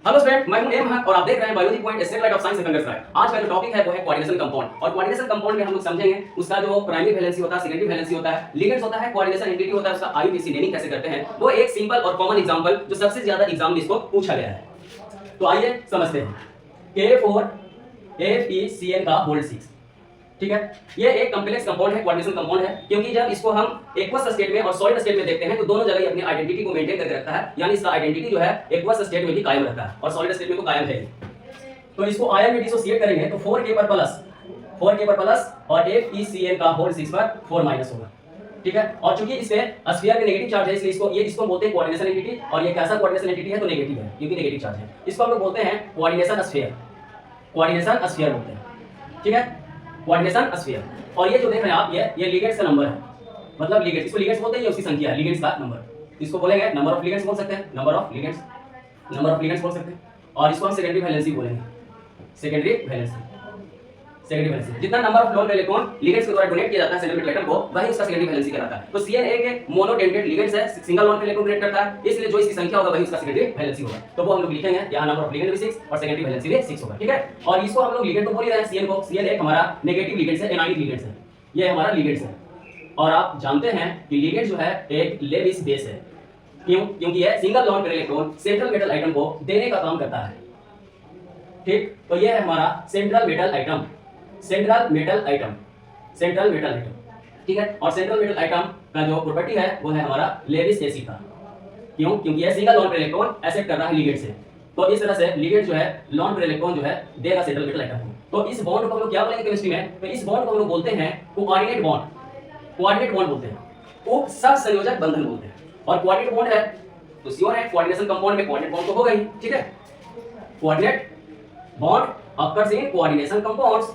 Hello student, मैं हूं M हक और आप देख रहे हैं biology point street light of science second slide. आज का जो टॉपिक है वो है कोऑर्डिनेशन कंपाउंड और कोऑर्डिनेशन कंपाउंड में हम लोग समझेंगे उसका जो प्राइमरी वैलेंसी होता है, सेकेंडरी वैलेंसी होता है, लिगेंड्स होता है, कोऑर्डिनेशन एंटिटी होता है, उसका आईयूपीएसी नेमिंग कैसे करते हैं। वो एक सिंपल और कॉमन एग्जांपल जो सबसे ज्यादा एग्जाम में इसको पूछा गया है। तो आइए समझते हैं। K4FeCl का होल्ड 6, ठीक है। ये एक कॉम्प्लेक्स कंपाउंड है, कोऑर्डिनेशन कंपाउंड है, क्योंकि जब इसको हम एक्वस स्टेट में और सॉलिड स्टेट में देखते हैं तो दोनों जगह ही अपनी आइडेंटिटी को मेंटेन करके रखता है, यानी इसका आइडेंटिटी जो है एक्वस स्टेट में भी कायम रहता है और सॉलिड स्टेट में तो कायम है ही। तो इसको आयन में डिसोसिएट करेंगे तो 4K पर प्लस और FeCl का होल्ड 6 पर 4 माइनस होगा, ठीक है। और चूंकि इस पे स्फीयर में नेगेटिव चार्ज है इसलिए इसको बोलते हैं कोऑर्डिनेशन एंटिटी। और ये कैसा कोऑर्डिनेशन एंटिटी है तो नेगेटिव है, क्योंकि नेगेटिव चार्ज है। इसको हम लोग बोलते हैं कोऑर्डिनेशन स्फीयर बोलते हैं, ठीक है, कोऑर्डिनेशन स्फीयर। और ये जो देख रहे हैं आप, ये लिगेंड्स का नंबर है, मतलब लिगेंड्स, इसको लिगेंड्स बोलते हैं, ये उसकी संख्या है, लिगेंड्स का नंबर। इसको बोलेंगे नंबर ऑफ लिगेंड्स बोल सकते हैं, नंबर ऑफ लिगेंड्स बोल सकते हैं। और इसको हम सेकेंडरी वैलेंसी बोलेंगे, सेकेंडरी वैलेंसी। जितना number of loan electron ligands के द्वारा डोनेट किया जाता है सेंट्रल एटम को, वही उसका सेकेंडरी वैलेंसी कहलाता है। तो Cl एक मोनोडेंटेड लिगेंड्स है, सिंगल लोन इलेक्ट्रॉन डोनेट करता है, इसलिए जो इसकी संख्या होगा वही उसका सेकेंडरी वैलेंसी होगा। तो वो हम लोग लिखेंगे यहां नंबर ऑफ लिगेंड भी 6 और सेकेंडरी वैलेंसी भी 6 होगा, ठीक है। और इसको हम लोग लिगेंड तो बोल ही रहे हैं Cl को। Cl एक हमारा नेगेटिव लिगेंड्स है, एनायनिक लिगेंड्स है, ये हमारा लिगेंड्स है। और आप जानते हैं कि लिगेंड जो है एक लेविस बेस है, क्योंकि यह single loan electron central metal atom को देने का काम करता है, ठीक। तो ये है हमारा सेंट्रल मेटल आइटम, ठीक है। और सेंट्रल मेटल आइटम का जो प्रॉपर्टी है वो है हमारा लेविस बेस का, क्योंकि यह सिंगल लोन इलेक्ट्रॉन एक्सेप्ट कर रहा है लिगेंड से। तो इस तरह से लिगेंड जो है लोन इलेक्ट्रॉन जो है देगा सेंट्रल मेटल आइटम को। तो इस बॉन्ड को हम लोग क्या बोलेंगे केमिस्ट्री में, तो इस बॉन्ड को हम लोग बोलते हैं कोऑर्डिनेट बॉन्ड बोलते हैं, उप सहसंयोजक बंधन बोलते हैं। और कोऑर्डिनेट बॉन्ड है तो श्योर है कोऑर्डिनेशन कंपाउंड में कोऑर्डिनेट बॉन्ड तो होगा ही, ठीक है। Coordinate bond occurs in coordination compounds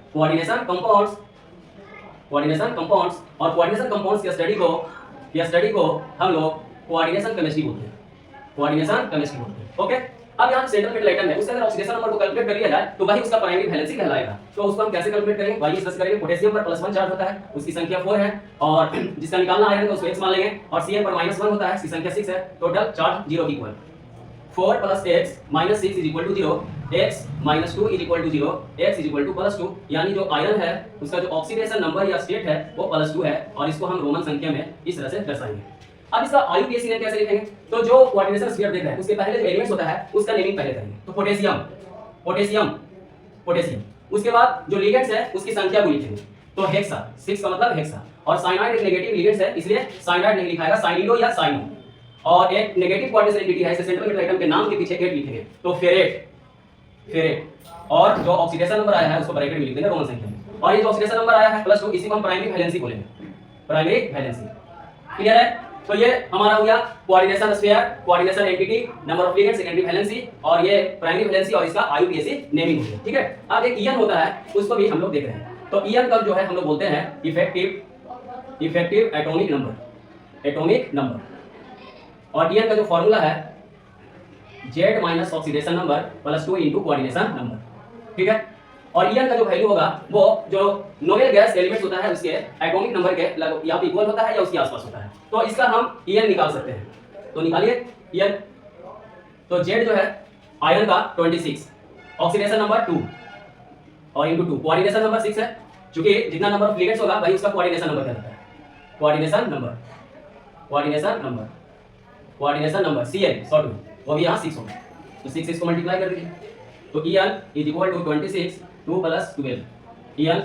और कोऑर्डिनेशन कंपाउंड्स की स्टडी को हम लोग कोऑर्डिनेशन केमिस्ट्री बोलते हैं, ओके। अब यहाँ सेंट्रल मेटल आइटम है, उसके अंदर ऑक्सीडेशन नंबर को कैलकुलेट कर लिया जाए तो वही उसका प्राइमरी वैलेंसी कहलाएगा। तो उसको हम कैसे कैलकुलेट करेंगे, वही इससे करेंगे। पोटेशियम पर +1 चार्ज होता है, उसकी संख्या 4 है, और जिसका निकालना आयरन है उसको x मान लेंगे। और Cl पर -1 होता है, इसकी संख्या 6 है, total charge 0 equal 4 + x - 6 = 0, x - 2 = 0, x +2। यानी जो आयरन है उसका जो ऑक्सीडेशन नंबर या स्टेट है वो +2 है, और इसको हम रोमन संख्या में इस तरह से दर्शाएंगे। अब इसका आईयूपीएसी नेम कैसे लिखेंगे, तो जो कोऑर्डिनेशन स्फीयर देख रहे हैं उसके पहले जो एलिमेंट्स होता है उसका नेमिंग पहले करेंगे। तो पोटेशियम, उसके बाद जो लिगेंड्स है उसकी संख्या को लिखेंगे। तो हेक्सा, 6 का मतलब हेक्सा। और साइनाइड एक नेगेटिव लिगेंड्स है, इसलिए साइनाइड नहीं लिखाएगा, साइनिडो या साइनो। और एक नेगेटिव कोऑर्डिनेशन एंटिटी है, इसे सेंट्रल मेटल आइटम के नाम के पीछे 8 लिखेंगे, तो फेरेट। और जो ऑक्सीडेशन नंबर आया है उसको ब्रैकेट में लिख देंगे रोमन संख्या में। और ये जो ऑक्सीडेशन नंबर आया है +2, इसी को हम प्राइमरी वैलेंसी बोलेंगे, क्लियर है। तो ये हमारा हो गया coordination sphere, coordination entity, number of ligand, secondary valency, और ये प्राइमरी वैलेंसी और इसका आईयूपीएसी नेमिंग हो गया, ठीक है। अब एक ईएन होता है, उसको भी हम लोग देख रहे हैं। तो ईएन का जो है हम लोग बोलते हैं इफेक्टिव एटॉमिक नंबर। और ईएन का जो फार्मूला है Z - oxidation number +2 × coordination number, ठीक है। और ईएन का जो वैल्यू होगा वो जो नोबेल गैस एलिमेंट्स होता है उसके एटॉमिक नंबर के लगभग या तो इक्वल होता है या उसके आसपास होता है। तो इसका हम ईएन निकाल सकते हैं, तो निकालिए ईएन। तो Z जो है आयरन का 26, ऑक्सीडेशन नंबर 2 और × 2, कोऑर्डिनेशन नंबर 6 है। चूंकि जितना नंबर ऑफ लिगेंड्स होगा वही उसका कोऑर्डिनेशन नंबर कहलाता है, कोऑर्डिनेशन नंबर Cl शॉर्ट में, वो भी यहाँ 6 होगा। तो 6 इसको मल्टीप्लाई कर दीजिए, तो EN = 26, 2 + 12, EN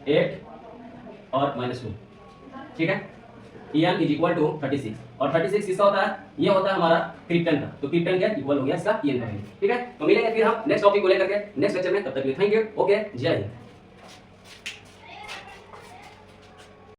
8 और -2, ठीक है। EN = 36, और 36 किसका होता है, ये होता है हमारा क्रिप्टन का। तो क्रिप्टन के इक्वल हो गया इसका EN का वैल्यू, ठीक है। तो मिलेंगे फिर हम नेक्स्ट टॉपिक को लेकर के नेक्स्ट लेक्चर में, तब तक के लिए थैंक यू, ओके, जय हिंद।